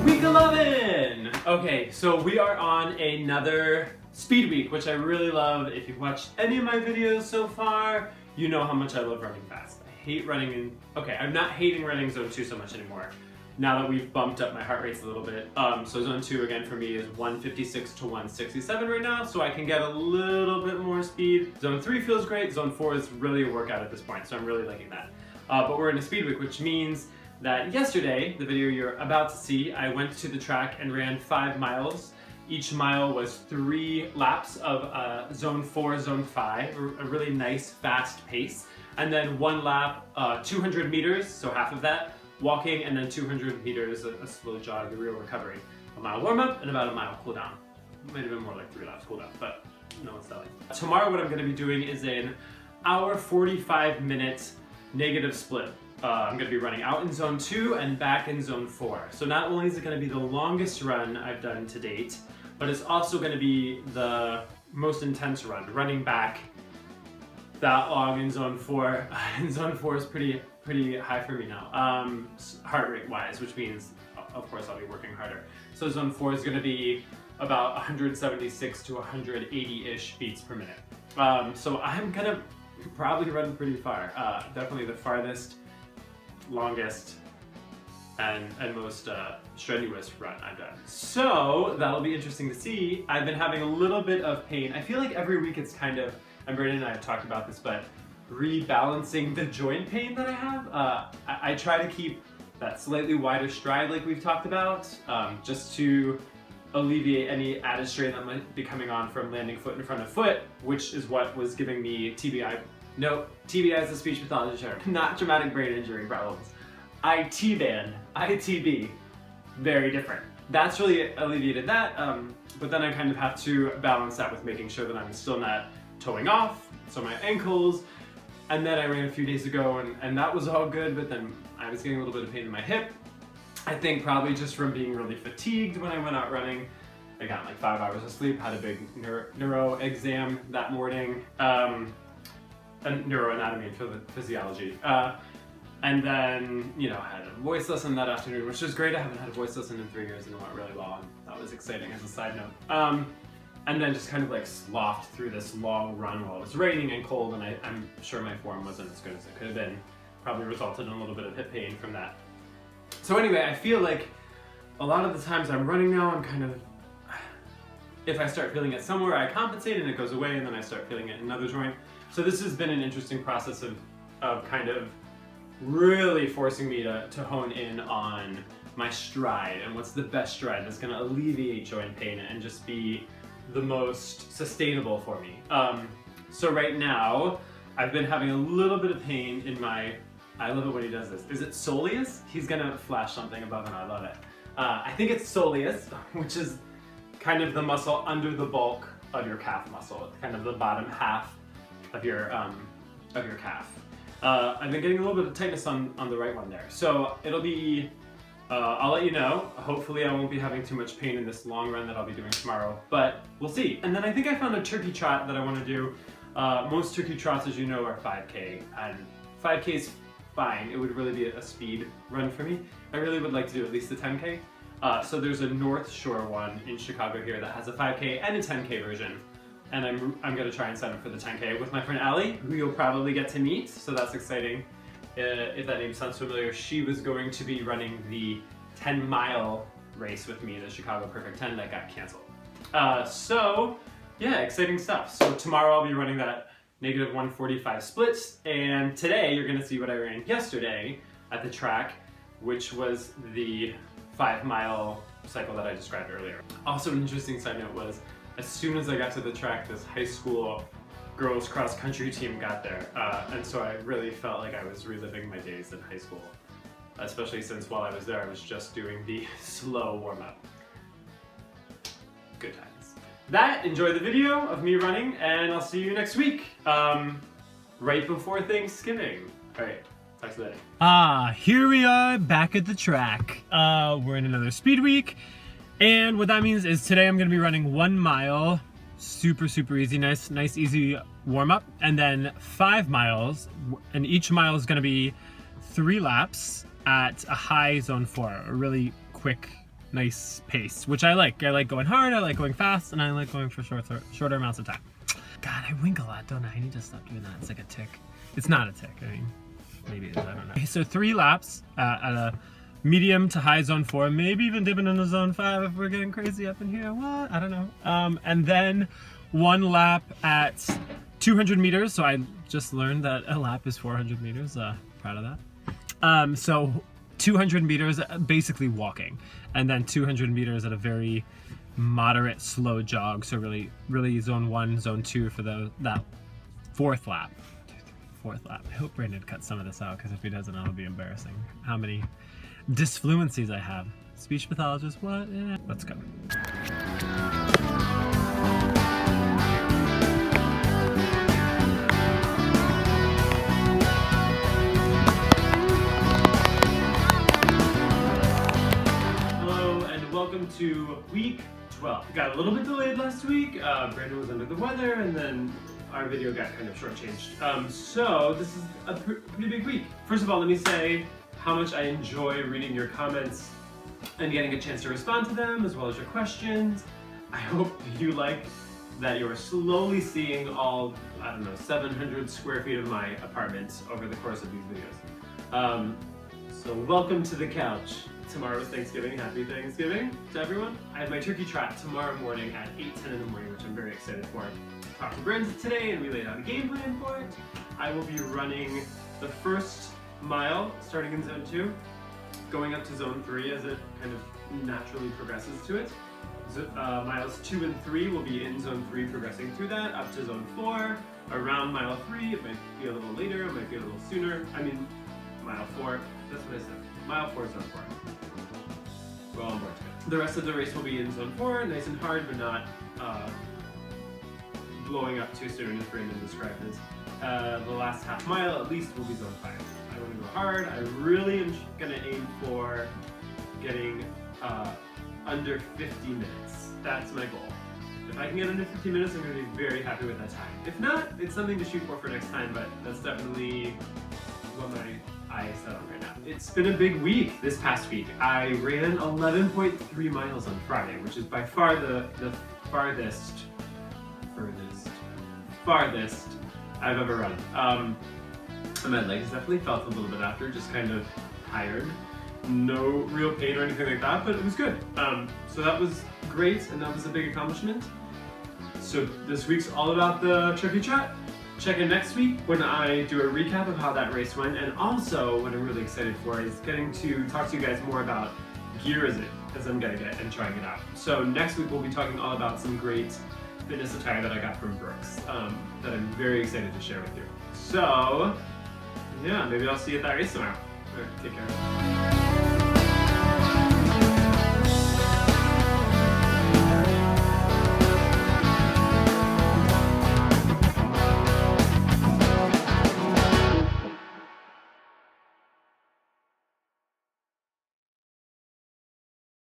Week 11! Okay, so we are on another speed week, which I really love. If you've watched any of my videos so far, you know how much I love running fast. I hate running in, okay, I'm not hating running zone 2 so much anymore, now that we've bumped up my heart rates a little bit. So zone 2 again for me is 156 to 167 right now, so I can get a little bit more speed. Zone 3 feels great, zone 4 is really a workout at this point, so I'm really liking that. But we're in a speed week, which means that yesterday, the video you're about to see, I went to the track and ran 5 miles. Each mile was 3 laps of zone 4, zone 5, a really nice fast pace. And then 1 lap, 200 meters, so half of that, walking, and then 200 meters, a slow jog, a real recovery. A mile warm up and about a mile cool down. Might have been more like 3 laps cool down, but no one's telling. Tomorrow what I'm gonna be doing is an hour 45 minute negative split. I'm going to be running out in zone 2 and back in zone 4. So not only is it going to be the longest run I've done to date, but it's also going to be the most intense run. Running back that long in zone 4. In zone 4 is pretty high for me now, heart rate wise, which means of course I'll be working harder. So zone 4 is going to be about 176 to 180-ish beats per minute. So I'm going to probably run pretty far. Definitely the farthest, longest, and most strenuous run I've done. So that'll be interesting to see. I've been having a little bit of pain. I feel like every week it's kind of, and Brandon and I have talked about this, but rebalancing the joint pain that I have. I try to keep that slightly wider stride like we've talked about, just to alleviate any added strain that might be coming on from landing foot in front of foot, which is what was giving me TBI. No, TBI is a speech pathology term, not traumatic brain injury problems. ITB, very different. That's really alleviated that, but then I kind of have to balance that with making sure that I'm still not toeing off, so my ankles, and then I ran a few days ago and that was all good, but then I was getting a little bit of pain in my hip. I think probably just from being really fatigued when I went out running. I got like 5 hours of sleep, had a big neuro exam that morning. Neuroanatomy and physiology. And then, you know, I had a voice lesson that afternoon, which was great. I haven't had a voice lesson in 3 years and it went really well, and that was exciting as a side note. And then just kind of like sloughed through this long run while it was raining and cold, and I'm sure my form wasn't as good as it could have been. Probably resulted in a little bit of hip pain from that. So anyway, I feel like a lot of the times I'm running now, I'm kind of, if I start feeling it somewhere, I compensate and it goes away, and then I start feeling it in another joint. So this has been an interesting process of kind of really forcing me to hone in on my stride and what's the best stride that's going to alleviate joint pain and just be the most sustainable for me. So right now, I've been having a little bit of pain in my, I love it when he does this. Is it soleus? He's going to flash something above and I love it. I think it's soleus, which is kind of the muscle under the bulk of your calf muscle. It's kind of the bottom half of your calf. I've been getting a little bit of tightness on the right one there. So it'll be, I'll let you know. Hopefully I won't be having too much pain in this long run that I'll be doing tomorrow, but we'll see. And then I think I found a turkey trot that I want to do. Most turkey trots, as you know, are 5K, and 5K is fine. It would really be a speed run for me. I really would like to do at least a 10K. So there's a North Shore one in Chicago here that has a 5K and a 10K version. And I'm gonna try and sign up for the 10K with my friend Allie, who you'll probably get to meet, so that's exciting. If that name sounds familiar, she was going to be running the 10-mile race with me, the Chicago Perfect 10, that got canceled. So yeah, exciting stuff. So tomorrow I'll be running that negative 145 splits, and today you're gonna see what I ran yesterday at the track, which was the 5-mile cycle that I described earlier. Also, an interesting side note was, as soon as I got to the track, this high school girls cross country team got there, and so I really felt like I was reliving my days in high school, especially since while I was there I was just doing the slow warm-up. Good times. Enjoy the video of me running, and I'll see you next week, right before Thanksgiving. Alright, talk to you later. Here we are back at the track. We're in another speed week. And what that means is today I'm going to be running 1 mile, super easy, nice easy warm up, and then 5 miles, and each mile is going to be 3 laps at a high zone 4, a really quick, nice pace, which I like. I like going hard, I like going fast, and I like going for shorter amounts of time. God, I wink a lot, don't I? I need to stop doing that. It's like a tick. It's not a tick. I mean, maybe it is. I don't know. Okay, so 3 laps at a medium to high zone 4, maybe even dipping into zone 5 if we're getting crazy up in here. What? I don't know. And then 1 lap at 200 meters. So I just learned that a lap is 400 meters. Proud of that. So 200 meters, basically walking, and then 200 meters at a very moderate, slow jog. So really zone 1, zone 2 for that 4th lap. 4th lap. I hope Brandon cuts some of this out, because if he doesn't, it'll be embarrassing. How many disfluencies I have. Speech pathologist, what? Let's go. Hello and welcome to week 12. Got a little bit delayed last week. Brandon was under the weather, and then our video got kind of shortchanged. So this is a pretty big week. First of all, let me say how much I enjoy reading your comments and getting a chance to respond to them, as well as your questions. I hope you like that you're slowly seeing all, 700 square feet of my apartment over the course of these videos. So welcome to the couch. Tomorrow's Thanksgiving. Happy Thanksgiving to everyone. I have my Turkey Trot tomorrow morning at 8:10 in the morning, which I'm very excited for. Talked to Brandon today and we laid out a game plan for it. I will be running the first mile starting in zone 2, going up to zone 3 as it kind of naturally progresses to it. Miles 2 and 3 will be in zone 3, progressing through that up to zone 4. Around mile 3, it might be a little later, it might be a little sooner. I mean, mile 4, that's what I said. Mile 4, zone 4. We're all on board together. The rest of the race will be in zone 4, nice and hard, but not blowing up too soon, as Brandon described it. The last half mile at least will be zone 5. I want to go hard. I really am going to aim for getting under 50 minutes. That's my goal. If I can get under 50 minutes, I'm going to be very happy with that time. If not, it's something to shoot for next time, but that's definitely what my eye is set on right now. It's been a big week this past week. I ran 11.3 miles on Friday, which is by far the farthest I've ever run. And my legs definitely felt a little bit after, just kind of tired. No real pain or anything like that, but it was good. So that was great, and that was a big accomplishment. So this week's all about the Turkey Trot. Check in next week when I do a recap of how that race went, and also what I'm really excited for is getting to talk to you guys more about Gearist as I'm getting it and trying it out. So next week we'll be talking all about some great fitness attire that I got from Brooks that I'm very excited to share with you. So yeah, maybe I'll see you at that race tomorrow. All right, take care.